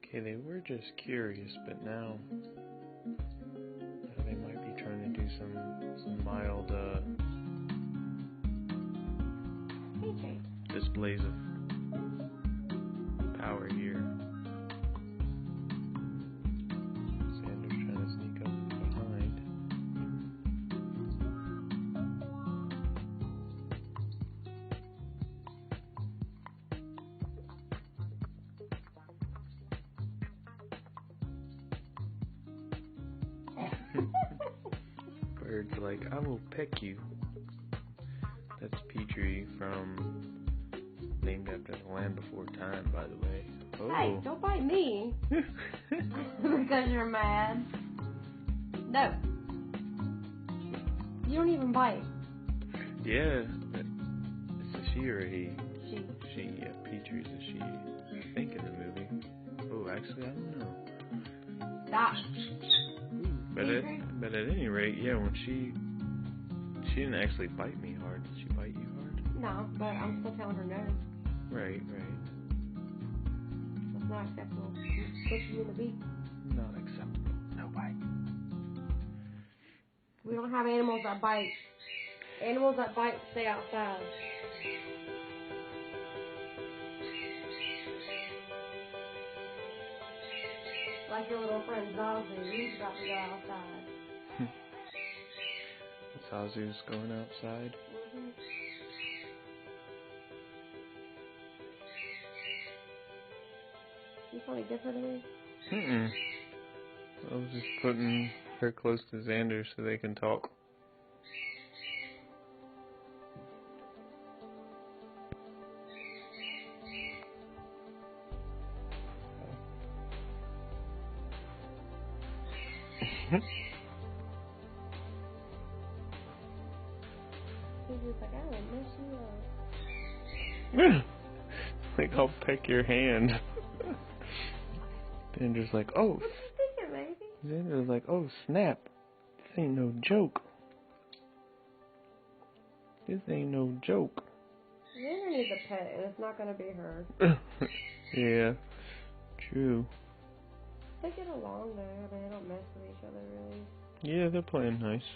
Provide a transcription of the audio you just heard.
Okay, they were just curious, but now they might be trying to do some mild displays of power here. Xander's trying to sneak up behind. Bird's like, I will peck you. That's Petrie from named after the land before time, by the way. Oh. Hey, don't bite me. Because you're mad. No. You don't even bite. Yeah. It's a she or a he? She. She, yeah. Petrie's a she. I think in the movie. Oh, actually, I don't know. Stop. But at any rate, yeah, when she didn't actually bite me hard. Did she bite you hard? No, but I'm still telling her no. Right. That's not acceptable. She's pushing you in the beak. Not acceptable. No bite. We don't have animals that bite. Animals that bite stay outside. Like your little friend Zazu, he's got to go outside. Zazu's going outside. Mm-hmm. You trying to give her to me? Mm-mm. I was just putting her close to Xander so they can talk. He's like, I will mess you up. Like, I'll peck your hand. Xander's like, oh. What you thinking, baby? Xander's like, oh, snap. This ain't no joke. This ain't no joke. Xander needs a pet, and it's not going to be her. Yeah, true. They get along, though. I mean, they don't mess with each other, really. Yeah, they're playing nice.